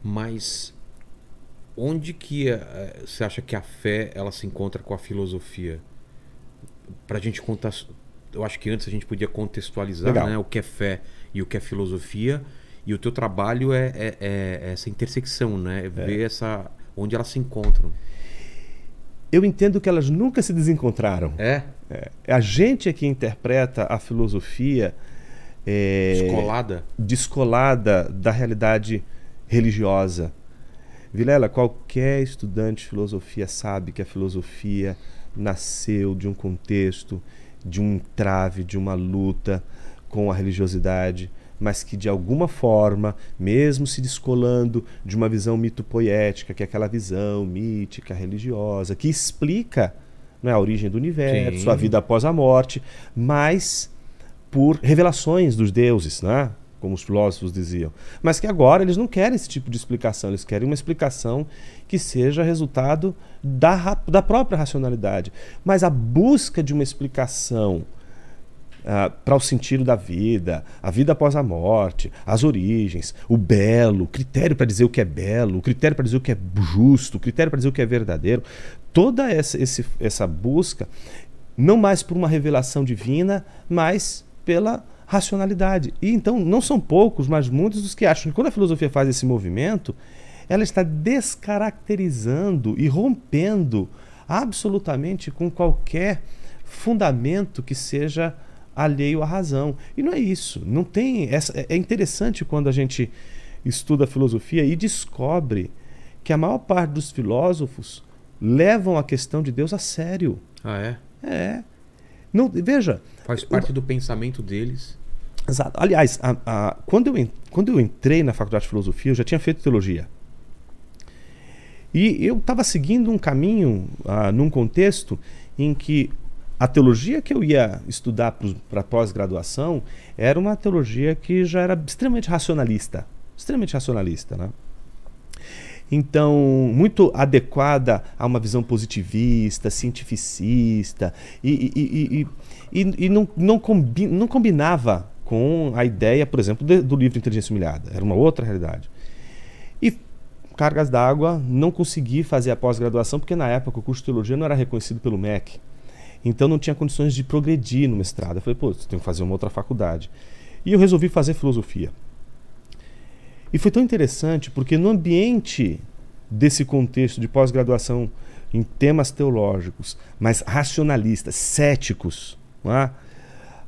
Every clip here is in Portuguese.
Mas onde que você acha que a fé ela se encontra com a filosofia? Pra gente contar, eu acho que antes a gente podia contextualizar, Legal. né, o que é fé e o que é filosofia, e o teu trabalho é essa intersecção, né? Ver onde elas se encontram. Eu entendo que elas nunca se desencontraram. É? É a gente é que interpreta a filosofia descolada da realidade religiosa. Vilela, qualquer estudante de filosofia sabe que a filosofia nasceu de um contexto, de um entrave, de uma luta com a religiosidade, mas que de alguma forma, mesmo se descolando de uma visão mitopoética, que é aquela visão mítica, religiosa, que explica, não é, a origem do universo, Sim. a vida após a morte, mas por revelações dos deuses, né? Como os filósofos diziam. Mas que agora eles não querem esse tipo de explicação, eles querem uma explicação que seja resultado da própria racionalidade. Mas a busca de uma explicação para o sentido da vida, a vida após a morte, as origens, o belo, o critério para dizer o que é belo, o critério para dizer o que é justo, o critério para dizer o que é verdadeiro, toda essa busca, não mais por uma revelação divina, mas pela racionalidade. E então não são poucos, mas muitos os que acham que quando a filosofia faz esse movimento, ela está descaracterizando e rompendo absolutamente com qualquer fundamento que seja alheio à razão. E não é isso. Não tem é interessante quando a gente estuda a filosofia e descobre que a maior parte dos filósofos levam a questão de Deus a sério. Ah, é? É. Não, veja. Faz parte do pensamento deles. Exato. Aliás, quando eu entrei na faculdade de filosofia, eu já tinha feito teologia. E eu estava seguindo um caminho num contexto em que a teologia que eu ia estudar para pós-graduação era uma teologia que já era extremamente racionalista. Extremamente racionalista, né? Então, muito adequada a uma visão positivista, cientificista, e não combinava com a ideia, por exemplo, do livro Inteligência Humilhada. Era uma outra realidade. E cargas d'água, não consegui fazer a pós-graduação, porque na época o curso de teologia não era reconhecido pelo MEC. Então não tinha condições de progredir no mestrado. Eu falei, pô, você tem que fazer uma outra faculdade. E eu resolvi fazer filosofia. E foi tão interessante porque no ambiente desse contexto de pós-graduação em temas teológicos, mas racionalistas, céticos, não é?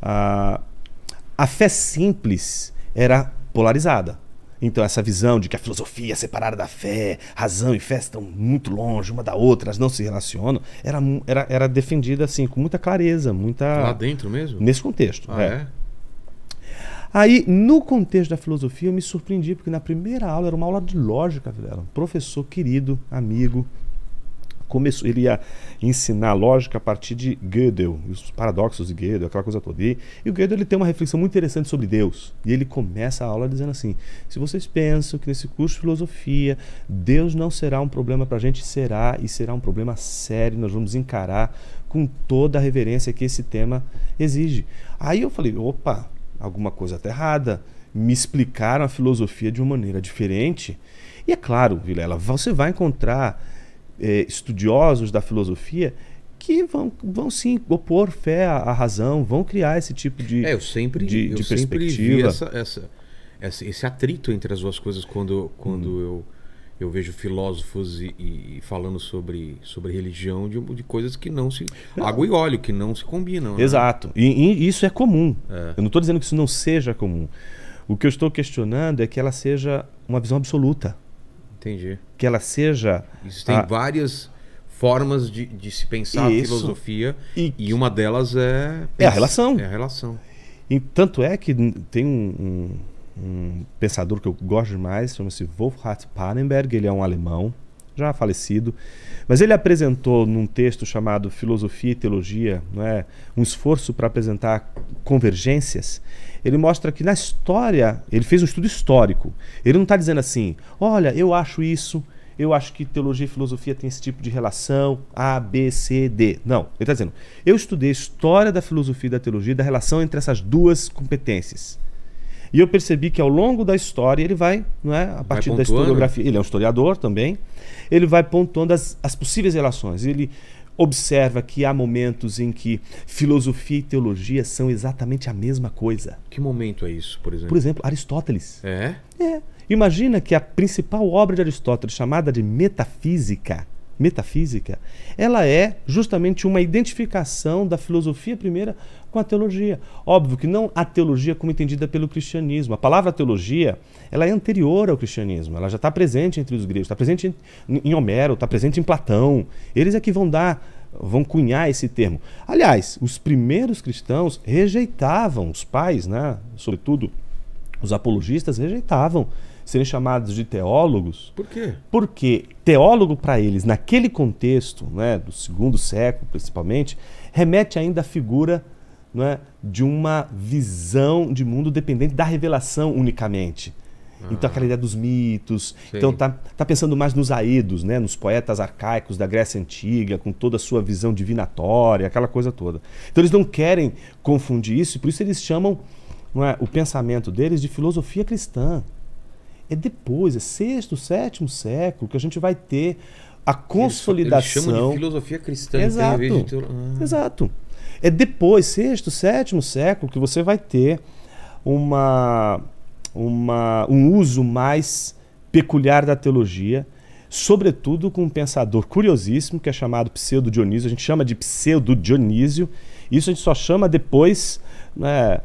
A fé simples era polarizada. Então essa visão de que a filosofia é separada da fé, razão e fé estão muito longe uma da outra, elas não se relacionam, era defendida assim com muita clareza, Lá dentro mesmo? nesse contexto. É? Aí, no contexto da filosofia, eu me surpreendi, porque na primeira aula, era uma aula de lógica, um professor querido, amigo, ele ia ensinar lógica a partir de Gödel, os paradoxos de Gödel, aquela coisa toda. E o Gödel ele tem uma reflexão muito interessante sobre Deus. E ele começa a aula dizendo assim, se vocês pensam que nesse curso de filosofia Deus não será um problema para a gente, será, e será um problema sério, nós vamos encarar com toda a reverência que esse tema exige. Aí eu falei, opa, alguma coisa está errada. Me explicaram a filosofia de uma maneira diferente. E é claro, Vilela, você vai encontrar estudiosos da filosofia que vão sim opor fé à razão, vão criar esse tipo de eu sempre vi esse atrito entre as duas coisas quando eu vejo filósofos e falando sobre religião de coisas que não se... água e óleo, que não se combinam. Né? Exato. E isso é comum. Eu não estou dizendo que isso não seja comum. O que eu estou questionando é que ela seja uma visão absoluta. Entendi. Que ela seja... Existem várias formas de se pensar a filosofia e uma delas é a relação. É a relação. E tanto é que tem um pensador que eu gosto demais, chama-se Wolfhard Pannenberg, ele é um alemão, já falecido, mas ele apresentou num texto chamado Filosofia e Teologia, não é, um esforço para apresentar convergências. Ele mostra que na história, ele fez um estudo histórico, ele não está dizendo assim, olha, eu acho isso, eu acho que teologia e filosofia tem esse tipo de relação, A, B, C, D. Não, ele está dizendo, eu estudei a história da filosofia e da teologia, da relação entre essas duas competências. E eu percebi que ao longo da história ele vai, não é, a partir da historiografia, ele é um historiador também, ele vai pontuando as possíveis relações. Ele observa que há momentos em que filosofia e teologia são exatamente a mesma coisa. Que momento é isso, por exemplo? Por exemplo, Aristóteles. É? É. Imagina que a principal obra de Aristóteles, chamada de Metafísica, ela é justamente uma identificação da filosofia primeira com a teologia. Óbvio que não a teologia como entendida pelo cristianismo. A palavra teologia, ela é anterior ao cristianismo. Ela já está presente entre os gregos, está presente em Homero, está presente em Platão. Eles é que vão cunhar esse termo. Aliás, os primeiros cristãos rejeitavam, os pais, né, sobretudo os apologistas, rejeitavam serem chamados de teólogos. Por quê? Porque teólogo para eles, naquele contexto, né, do 2º século principalmente, remete ainda à figura, né, de uma visão de mundo dependente da revelação unicamente. Então aquela ideia dos mitos. Sim. Então tá pensando mais nos aedos, né, nos poetas arcaicos da Grécia Antiga, com toda a sua visão divinatória, aquela coisa toda. Então eles não querem confundir isso, e por isso eles chamam, não é, o pensamento deles de filosofia cristã. É depois, é 6º, 7º século que a gente vai ter a consolidação. Eles chamam de filosofia cristã. Exato. Em vez de Exato. É depois, 6º, 7º século, que você vai ter um uso mais peculiar da teologia, sobretudo com um pensador curiosíssimo que é chamado Pseudo-Dionísio. A gente chama de Pseudo-Dionísio. Isso a gente só chama depois, né,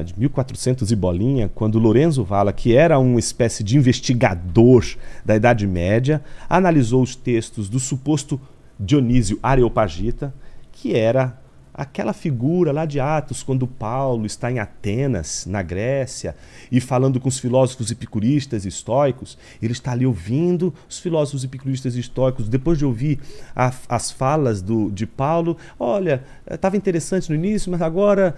de 1400 e bolinha, quando Lorenzo Valla, que era uma espécie de investigador da Idade Média, analisou os textos do suposto Dionísio Areopagita, que era aquela figura lá de Atos, quando Paulo está em Atenas, na Grécia, e falando com os filósofos epicuristas e estoicos. Ele está ali ouvindo os filósofos epicuristas e estoicos. Depois de ouvir as falas de Paulo, olha, estava interessante no início, mas agora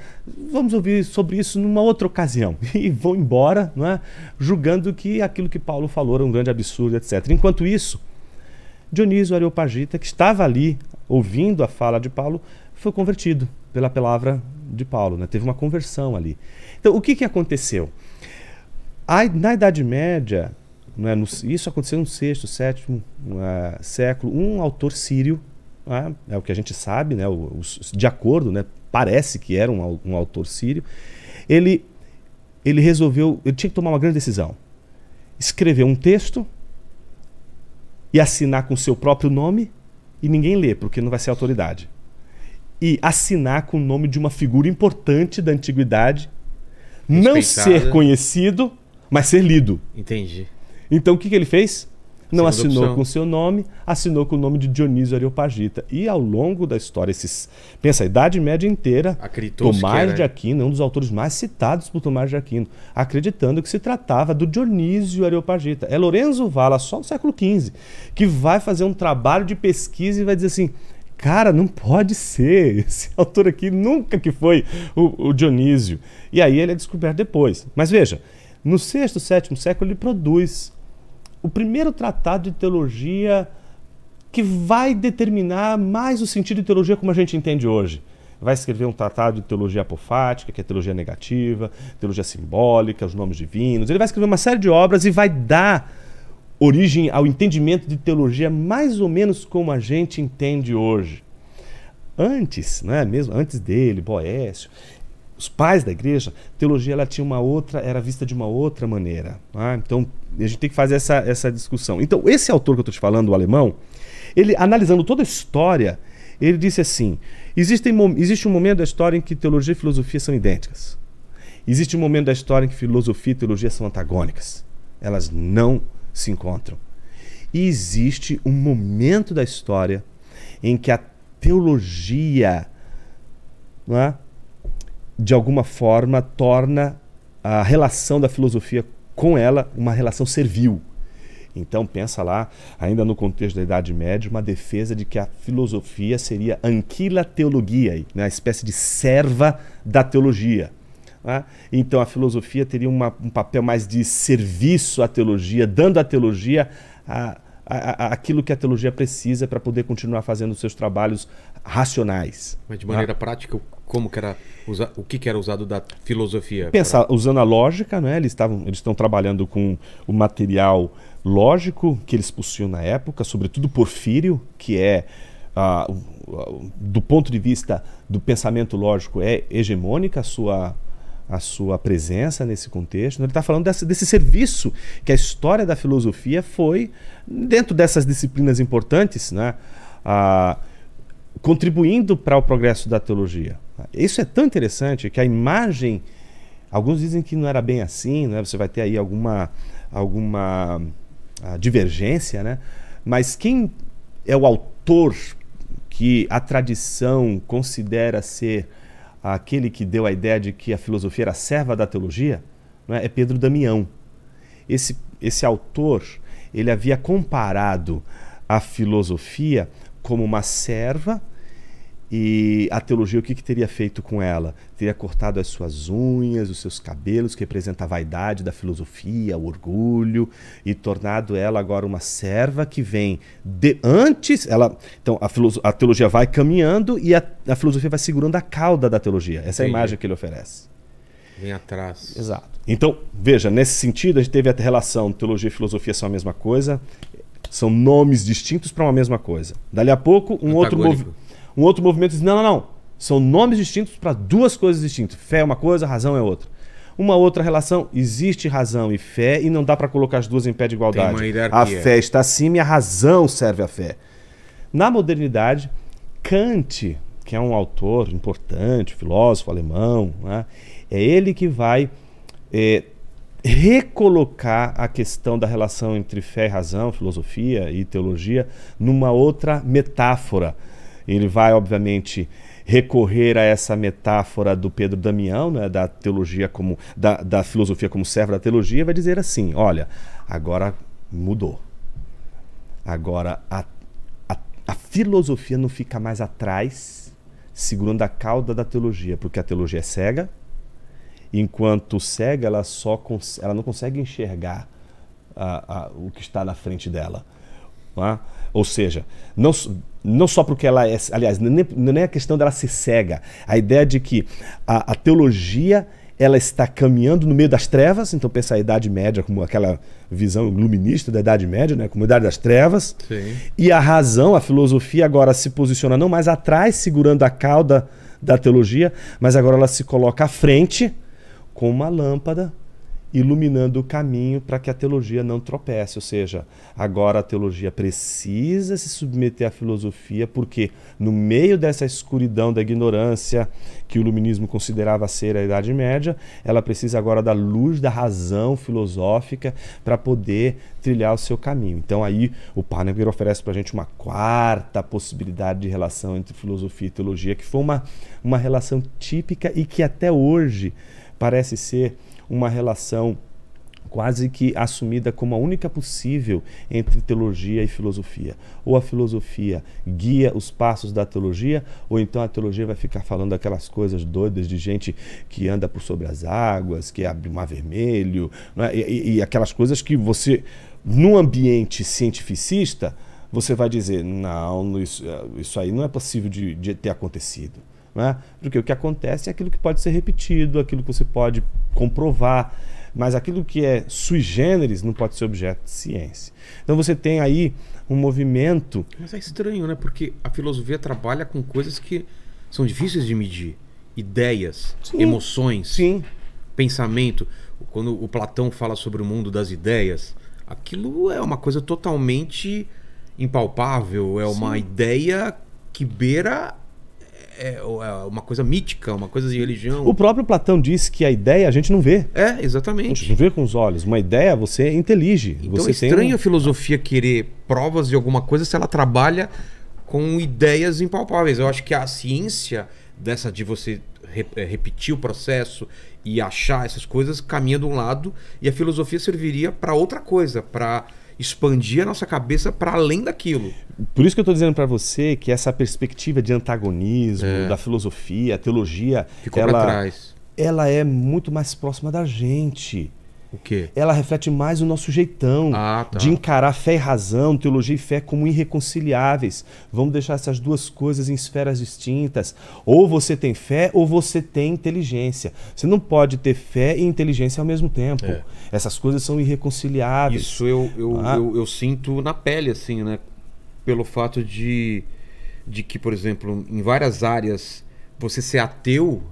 vamos ouvir sobre isso numa outra ocasião. E vão embora, não é? Julgando que aquilo que Paulo falou era um grande absurdo, etc. Enquanto isso, Dionísio Areopagita, que estava ali ouvindo a fala de Paulo, foi convertido pela palavra de Paulo, né? Teve uma conversão ali. Então, o que aconteceu? Na Idade Média, né, isso aconteceu no 6º, 7º século, um autor sírio, né, é o que a gente sabe, né, de acordo, né, parece que era um autor sírio, ele tinha que tomar uma grande decisão. Escrever um texto e assinar com o seu próprio nome, e ninguém lê, porque não vai ser autoridade. E assinar com o nome de uma figura importante da antiguidade, não ser conhecido, mas ser lido. Entendi. Então o que ele fez? Não assinou com o seu nome, assinou com o nome de Dionísio Areopagita. E ao longo da história, pensa, a Idade Média inteira, Tomás de Aquino, um dos autores mais citados por Tomás de Aquino, acreditando que se tratava do Dionísio Areopagita. É Lorenzo Valla, só no século XV, que vai fazer um trabalho de pesquisa e vai dizer assim: cara, não pode ser, esse autor aqui nunca que foi o Dionísio. E aí ele é descoberto depois. Mas veja, no 6º, 7º século ele produz o primeiro tratado de teologia que vai determinar mais o sentido de teologia como a gente entende hoje. Vai escrever um tratado de teologia apofática, que é teologia negativa, teologia simbólica, os nomes divinos. Ele vai escrever uma série de obras e vai dar origem ao entendimento de teologia mais ou menos como a gente entende hoje. Antes, né, mesmo antes dele, Boécio, os pais da igreja, teologia ela tinha era vista de uma outra maneira. Tá? Então a gente tem que fazer essa discussão. Então esse autor que eu estou te falando, o alemão, ele analisando toda a história, ele disse assim: existe um momento da história em que teologia e filosofia são idênticas. Existe um momento da história em que filosofia e teologia são antagônicas. Elas não se encontram. E existe um momento da história em que a teologia, não é, de alguma forma torna a relação da filosofia com ela uma relação servil. Então pensa lá, ainda no contexto da Idade Média, uma defesa de que a filosofia seria anquila theologiae, né, uma espécie de serva da teologia. Né? Então a filosofia teria um papel mais de serviço à teologia, dando à teologia aquilo que a teologia precisa para poder continuar fazendo os seus trabalhos racionais. Mas de maneira prática, como que era o que era usado da filosofia? Pensa, usando a lógica, né? Eles estão trabalhando com o material lógico que eles possuíam na época, sobretudo Porfírio, que é, do ponto de vista do pensamento lógico, é hegemônica a sua presença nesse contexto. Ele está falando desse serviço que a história da filosofia foi, dentro dessas disciplinas importantes, né? Contribuindo para o progresso da teologia. Isso é tão interessante que a imagem, alguns dizem que não era bem assim, né? Você vai ter aí alguma divergência, né? Mas quem é o autor que a tradição considera ser aquele que deu a ideia de que a filosofia era serva da teologia, né? É Pedro Damião. Esse autor, ele havia comparado a filosofia como uma serva, e a teologia, o que teria feito com ela? Teria cortado as suas unhas, os seus cabelos, que representa a vaidade da filosofia, o orgulho, e tornado ela agora uma serva que vem antes. Então a teologia vai caminhando e a filosofia vai segurando a cauda da teologia. Essa é a imagem que ele oferece. Vem atrás. Exato. Então, veja, nesse sentido, a gente teve a relação teologia e filosofia são a mesma coisa, são nomes distintos para uma mesma coisa. Dali a pouco, um outro movimento diz, não. São nomes distintos para duas coisas distintas. Fé é uma coisa, razão é outra. Uma outra relação, existe razão e fé e não dá para colocar as duas em pé de igualdade. A fé está acima e a razão serve à fé. Na modernidade, Kant, que é um autor importante, filósofo alemão, né, é ele que vai recolocar a questão da relação entre fé e razão, filosofia e teologia, numa outra metáfora. Ele vai, obviamente, recorrer a essa metáfora do Pedro Damião, né, da teologia da filosofia como serva da teologia, e vai dizer assim, olha, agora mudou. Agora a filosofia não fica mais atrás, segurando a cauda da teologia, porque a teologia é cega, enquanto cega ela não consegue enxergar o que está na frente dela. Não é? Ou seja, não só porque ela é... Aliás, não é a questão dela ser cega. A ideia de que a teologia ela está caminhando no meio das trevas. Então pensa a Idade Média como aquela visão iluminista da Idade Média, né? Como a Idade das Trevas. Sim. E a razão, a filosofia agora se posiciona não mais atrás, segurando a cauda da teologia, mas agora ela se coloca à frente com uma lâmpada iluminando o caminho para que a teologia não tropece. Ou seja, agora a teologia precisa se submeter à filosofia, porque no meio dessa escuridão da ignorância que o iluminismo considerava ser a Idade Média, ela precisa agora da luz da razão filosófica para poder trilhar o seu caminho. Então aí o Parnapier oferece para a gente uma quarta possibilidade de relação entre filosofia e teologia, que foi uma relação típica e que até hoje parece ser uma relação quase que assumida como a única possível entre teologia e filosofia. Ou a filosofia guia os passos da teologia, ou então a teologia vai ficar falando aquelas coisas doidas de gente que anda por sobre as águas, que abre o mar vermelho, né? E aquelas coisas que você, num ambiente cientificista, você vai dizer, não, isso aí não é possível de ter acontecido. Né? Porque o que acontece é aquilo que pode ser repetido, aquilo que você pode comprovar, mas aquilo que é sui generis não pode ser objeto de ciência. Então você tem aí um movimento... Mas é estranho, né? Porque a filosofia trabalha com coisas que são difíceis de medir. Ideias, sim, emoções, sim, pensamento. Quando o Platão fala sobre o mundo das ideias, aquilo é uma coisa totalmente impalpável, é uma ideia que beira... É uma coisa mítica, uma coisa de religião. O próprio Platão disse que a ideia a gente não vê. É, exatamente. A gente não vê com os olhos. Uma ideia você intelige. Então você é estranho a filosofia querer provas de alguma coisa se ela trabalha com ideias impalpáveis. Eu acho que a ciência dessa de você repetir o processo e achar essas coisas caminha de um lado, e a filosofia serviria para outra coisa, para expandir a nossa cabeça para além daquilo. Por isso que eu estou dizendo para você que essa perspectiva de antagonismo da filosofia, a teologia, ficou para trás. Ela é muito mais próxima da gente. O quê? Ela reflete mais o nosso jeitão de encarar fé e razão, teologia e fé como irreconciliáveis. Vamos deixar essas duas coisas em esferas distintas. Ou você tem fé ou você tem inteligência. Você não pode ter fé e inteligência ao mesmo tempo. Essas coisas são irreconciliáveis. Isso eu sinto na pele, assim, né? Pelo fato de que, por exemplo, em várias áreas, você ser ateu,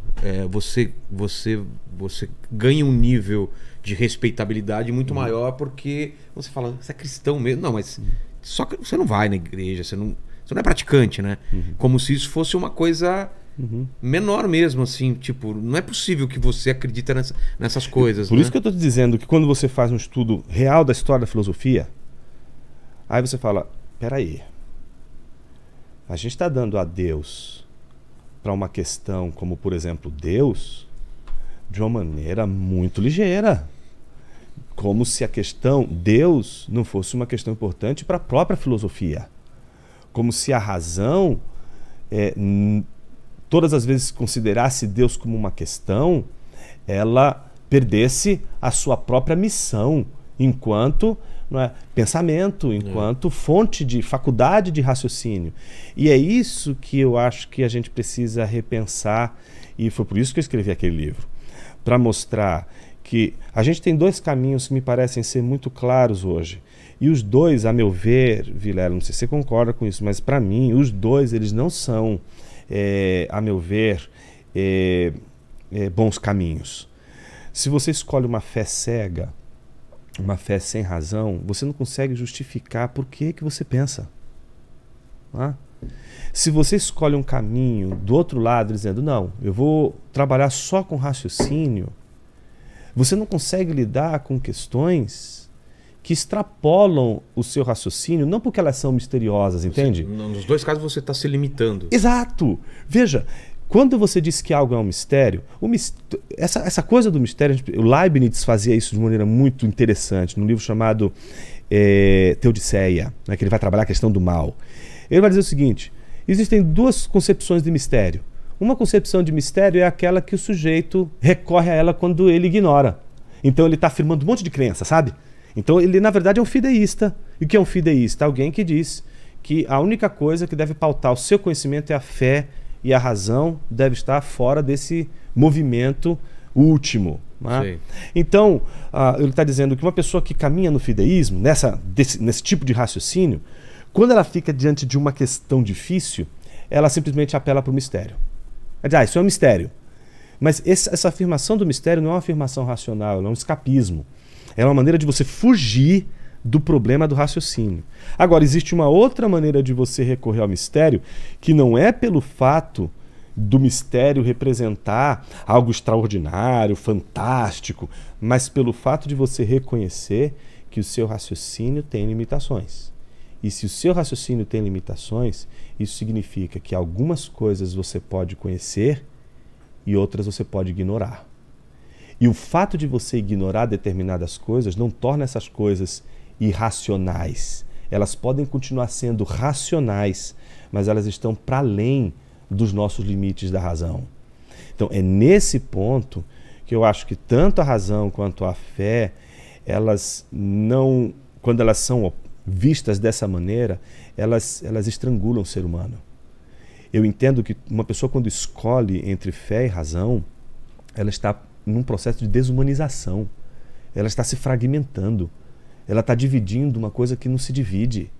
você ganha um nível de respeitabilidade muito maior, porque você fala, você é cristão mesmo. Não, mas só que você não vai na igreja, você não é praticante, né? Como se isso fosse uma coisa menor mesmo, assim, tipo, não é possível que você acredita nessas coisas. Por isso que eu estou te dizendo que quando você faz um estudo real da história da filosofia, aí você fala, peraí, a gente está dando a Deus para uma questão como, por exemplo, Deus, de uma maneira muito ligeira. Como se a questão Deus não fosse uma questão importante para a própria filosofia. Como se a razão, todas as vezes que considerasse Deus como uma questão, ela perdesse a sua própria missão enquanto pensamento, enquanto fonte de faculdade de raciocínio. E é isso que eu acho que a gente precisa repensar, e foi por isso que eu escrevi aquele livro, para mostrar que a gente tem dois caminhos que me parecem ser muito claros hoje. E os dois, a meu ver, Vilela, não sei se você concorda com isso, mas para mim, os dois, eles não são, a meu ver, bons caminhos. Se você escolhe uma fé cega, uma fé sem razão, você não consegue justificar por que você pensa. Se você escolhe um caminho do outro lado, dizendo, não, eu vou trabalhar só com raciocínio, você não consegue lidar com questões que extrapolam o seu raciocínio, não porque elas são misteriosas, entende? Nos dois casos você está se limitando. Exato! Veja, quando você diz que algo é um mistério, essa coisa do mistério, o Leibniz fazia isso de maneira muito interessante, num livro chamado Teodiceia, né, que ele vai trabalhar a questão do mal. Ele vai dizer o seguinte, existem duas concepções de mistério. Uma concepção de mistério é aquela que o sujeito recorre a ela quando ele ignora. Então ele está afirmando um monte de crença, sabe? Então ele, na verdade, é um fideísta. E o que é um fideísta? Alguém que diz que a única coisa que deve pautar o seu conhecimento é a fé, e a razão deve estar fora desse movimento último. Né? Então, ele está dizendo que uma pessoa que caminha no fideísmo, nesse tipo de raciocínio, quando ela fica diante de uma questão difícil, ela simplesmente apela para o mistério. Isso é um mistério. Mas essa afirmação do mistério não é uma afirmação racional, é um escapismo. É uma maneira de você fugir do problema do raciocínio. Agora, existe uma outra maneira de você recorrer ao mistério, que não é pelo fato do mistério representar algo extraordinário, fantástico, mas pelo fato de você reconhecer que o seu raciocínio tem limitações. E se o seu raciocínio tem limitações, isso significa que algumas coisas você pode conhecer e outras você pode ignorar. E o fato de você ignorar determinadas coisas não torna essas coisas irracionais. Elas podem continuar sendo racionais, mas elas estão para além dos nossos limites da razão. Então é nesse ponto que eu acho que tanto a razão quanto a fé, elas não, quando elas são vistas dessa maneira, elas estrangulam o ser humano. Eu entendo que uma pessoa, quando escolhe entre fé e razão, ela está num processo de desumanização. Ela está se fragmentando. Ela está dividindo uma coisa que não se divide.